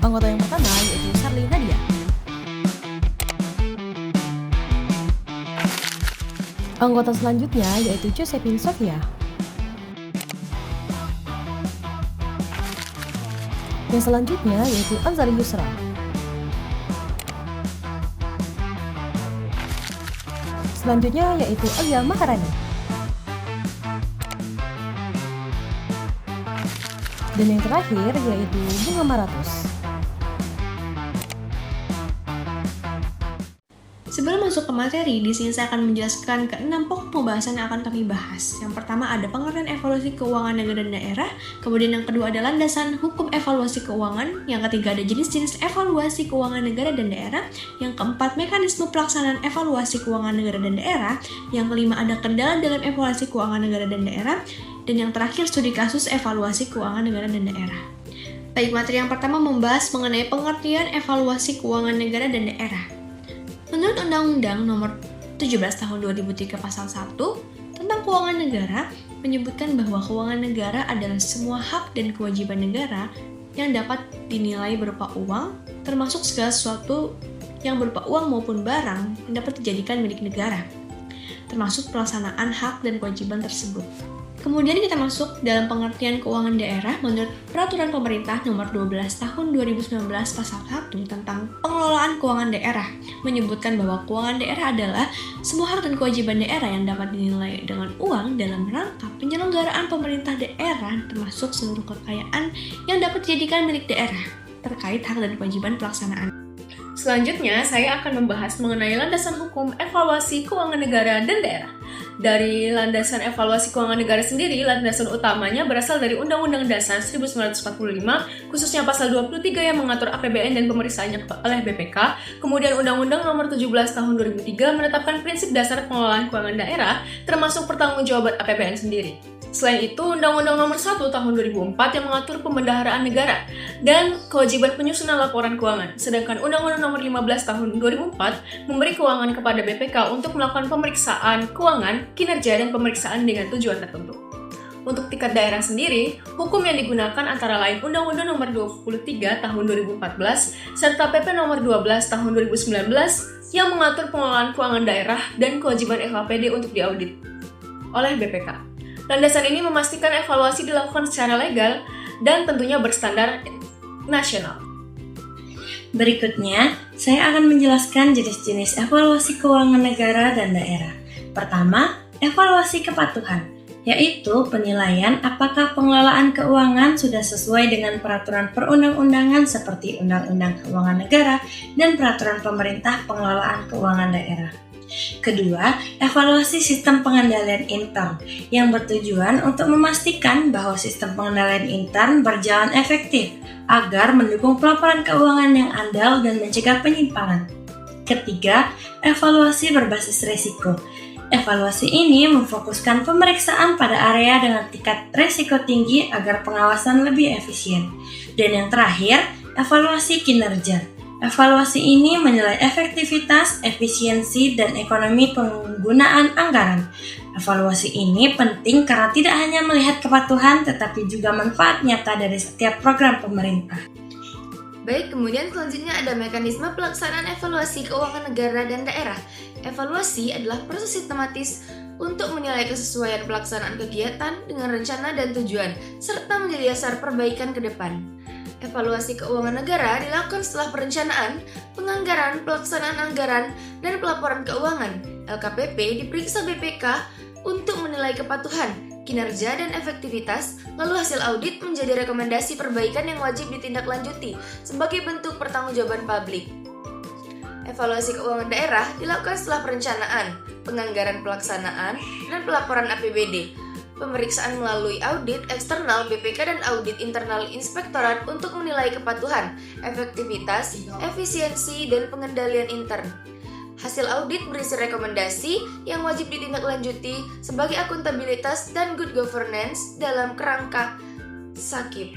Anggota yang pertama yaitu Charlie Nadia. Anggota selanjutnya yaitu Josephine Sofia. Yang selanjutnya yaitu Anzali Yusra. Selanjutnya yaitu Alia Maharani. Dan yang terakhir yaitu Bunga Maratus. Sebelum masuk ke materi, di sini saya akan menjelaskan ke 6 pokok pembahasan yang akan kami bahas. Yang pertama ada pengertian evaluasi keuangan negara dan daerah, kemudian yang kedua ada landasan hukum evaluasi keuangan, yang ketiga ada jenis-jenis evaluasi keuangan negara dan daerah, yang keempat mekanisme pelaksanaan evaluasi keuangan negara dan daerah, yang kelima ada kendala dalam evaluasi keuangan negara dan daerah, dan yang terakhir studi kasus evaluasi keuangan negara dan daerah. Baik, materi yang pertama membahas mengenai pengertian evaluasi keuangan negara dan daerah. Menurut Undang-Undang Nomor 17 Tahun 2003 Pasal 1 tentang Keuangan Negara menyebutkan bahwa keuangan negara adalah semua hak dan kewajiban negara yang dapat dinilai berupa uang, termasuk segala sesuatu yang berupa uang maupun barang yang dapat dijadikan milik negara, termasuk pelaksanaan hak dan kewajiban tersebut. Kemudian kita masuk dalam pengertian keuangan daerah menurut Peraturan Pemerintah Nomor 12 Tahun 2019 Pasal 1 tentang pengelolaan keuangan daerah menyebutkan bahwa keuangan daerah adalah semua hak dan kewajiban daerah yang dapat dinilai dengan uang dalam rangka penyelenggaraan pemerintah daerah termasuk seluruh kekayaan yang dapat dijadikan milik daerah terkait hak dan kewajiban pelaksanaan. Selanjutnya, saya akan membahas mengenai landasan hukum evaluasi keuangan negara dan daerah. Dari landasan evaluasi keuangan negara sendiri, landasan utamanya berasal dari Undang-Undang Dasar 1945, khususnya pasal 23 yang mengatur APBN dan pemeriksaannya oleh BPK. Kemudian Undang-Undang Nomor 17 Tahun 2003 menetapkan prinsip dasar pengelolaan keuangan daerah, termasuk pertanggungjawaban APBN sendiri. Selain itu, Undang-Undang Nomor 1 Tahun 2004 yang mengatur pemendaharaan negara dan kewajiban penyusunan laporan keuangan. Sedangkan Undang-Undang Nomor 15 Tahun 2004 memberi kewenangan kepada BPK untuk melakukan pemeriksaan keuangan, kinerja, dan pemeriksaan dengan tujuan tertentu. Untuk tingkat daerah sendiri, hukum yang digunakan antara lain Undang-Undang Nomor 23 Tahun 2014 serta PP Nomor 12 Tahun 2019 yang mengatur pengelolaan keuangan daerah dan kewajiban LKPD untuk diaudit oleh BPK. Landasan ini memastikan evaluasi dilakukan secara legal dan tentunya berstandar nasional. Berikutnya, saya akan menjelaskan jenis-jenis evaluasi keuangan negara dan daerah. Pertama, evaluasi kepatuhan, yaitu penilaian apakah pengelolaan keuangan sudah sesuai dengan peraturan perundang-undangan seperti Undang-Undang Keuangan Negara dan Peraturan Pemerintah Pengelolaan Keuangan Daerah. Kedua, evaluasi sistem pengendalian intern yang bertujuan untuk memastikan bahwa sistem pengendalian intern berjalan efektif agar mendukung pelaporan keuangan yang andal dan mencegah penyimpangan. Ketiga, evaluasi berbasis risiko. Evaluasi ini memfokuskan pemeriksaan pada area dengan tingkat risiko tinggi agar pengawasan lebih efisien. Dan yang terakhir, evaluasi kinerja. Evaluasi ini menilai efektivitas, efisiensi, dan ekonomi penggunaan anggaran. Evaluasi ini penting karena tidak hanya melihat kepatuhan, tetapi juga manfaat nyata dari setiap program pemerintah. Baik, kemudian selanjutnya ada mekanisme pelaksanaan evaluasi keuangan negara dan daerah. Evaluasi adalah proses sistematis untuk menilai kesesuaian pelaksanaan kegiatan dengan rencana dan tujuan, serta menjadi dasar perbaikan ke depan. Evaluasi keuangan negara dilakukan setelah perencanaan, penganggaran, pelaksanaan anggaran, dan pelaporan keuangan. LKPP diperiksa BPK untuk menilai kepatuhan, kinerja, dan efektivitas, lalu hasil audit menjadi rekomendasi perbaikan yang wajib ditindaklanjuti sebagai bentuk pertanggungjawaban publik. Evaluasi keuangan daerah dilakukan setelah perencanaan, penganggaran pelaksanaan, dan pelaporan APBD. Pemeriksaan melalui audit eksternal BPK dan audit internal inspektorat untuk menilai kepatuhan, efektivitas, efisiensi, dan pengendalian intern. Hasil audit berisi rekomendasi yang wajib ditindaklanjuti sebagai akuntabilitas dan good governance dalam kerangka SAKIP.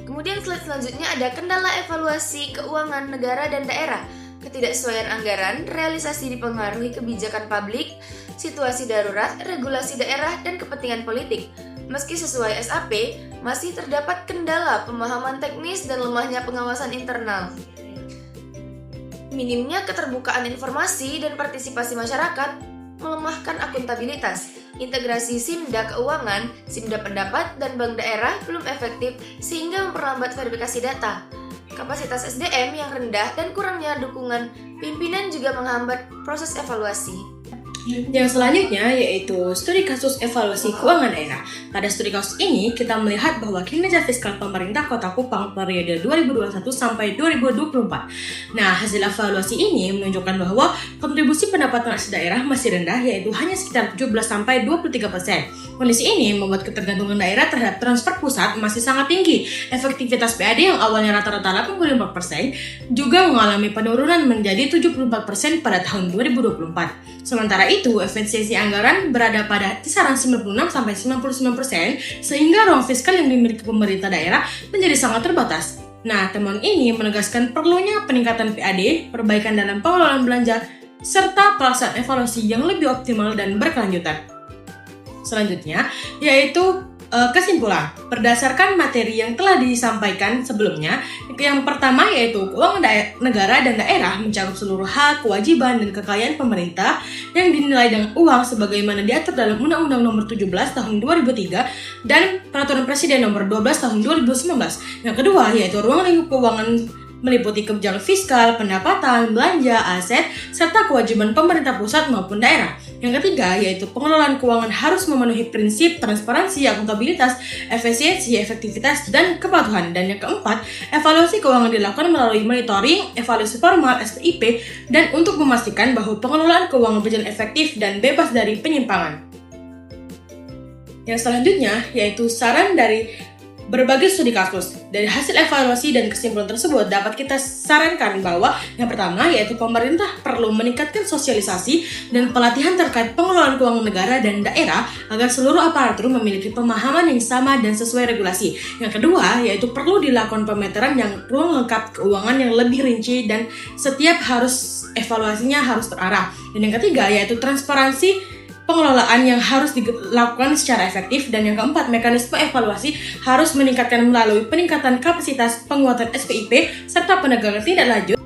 Kemudian slide selanjutnya ada kendala evaluasi keuangan negara dan daerah. Ketidaksesuaian anggaran, realisasi dipengaruhi kebijakan publik, situasi darurat, regulasi daerah, dan kepentingan politik. Meski sesuai SAP, masih terdapat kendala pemahaman teknis dan lemahnya pengawasan internal. Minimnya keterbukaan informasi dan partisipasi masyarakat melemahkan akuntabilitas. Integrasi Simda Keuangan, Simda Pendapat, dan Bank Daerah belum efektif sehingga memperlambat verifikasi data. Kapasitas SDM yang rendah dan kurangnya dukungan pimpinan juga menghambat proses evaluasi. Yang selanjutnya yaitu studi kasus evaluasi keuangan daerah. Pada studi kasus ini, kita melihat bahwa kinerja fiskal pemerintah Kota Kupang periode 2021 sampai 2024. Nah, hasil evaluasi ini menunjukkan bahwa kontribusi pendapatan asli daerah masih rendah, yaitu hanya sekitar 17-23%. Kondisi ini membuat ketergantungan daerah terhadap transfer pusat masih sangat tinggi. Efektivitas PAD yang awalnya rata-rata 84% juga mengalami penurunan menjadi 74% pada tahun 2024. Sementara itu, efisiensi anggaran berada pada kisaran 96-99%, sehingga ruang fiskal yang dimiliki pemerintah daerah menjadi sangat terbatas. Nah, temuan ini menegaskan perlunya peningkatan PAD, perbaikan dalam pengelolaan belanja, serta pelaksanaan evaluasi yang lebih optimal dan berkelanjutan. Selanjutnya, yaitu kesimpulan. Berdasarkan materi yang telah disampaikan sebelumnya, yang pertama yaitu keuangan negara dan daerah mencakup seluruh hak, kewajiban, dan kekayaan pemerintah yang dinilai dengan uang sebagaimana diatur dalam Undang-Undang Nomor 17 Tahun 2003 dan Peraturan Presiden Nomor 12 Tahun 2019. Yang kedua yaitu ruang lingkup keuangan meliputi kebijakan fiskal, pendapatan, belanja, aset, serta kewajiban pemerintah pusat maupun daerah. Yang ketiga yaitu pengelolaan keuangan harus memenuhi prinsip transparansi, akuntabilitas, efisiensi, efektivitas, dan kepatuhan. Dan yang keempat, evaluasi keuangan dilakukan melalui monitoring, evaluasi formal, SPIP, dan untuk memastikan bahwa pengelolaan keuangan berjalan efektif dan bebas dari penyimpangan. Yang selanjutnya yaitu saran dari berbagai studi kasus. Dari hasil evaluasi dan kesimpulan tersebut dapat kita sarankan bahwa yang pertama yaitu pemerintah perlu meningkatkan sosialisasi dan pelatihan terkait pengelolaan keuangan negara dan daerah agar seluruh aparatur memiliki pemahaman yang sama dan sesuai regulasi. Yang kedua yaitu perlu dilakukan pemeteran yang ruang lengkap keuangan yang lebih rinci dan setiap harus evaluasinya harus terarah. Dan yang ketiga yaitu transparansi pengelolaan yang harus dilakukan secara efektif. Dan yang keempat, mekanisme evaluasi harus meningkatkan melalui peningkatan kapasitas, penguatan SPIP, serta penegakan tindak lanjut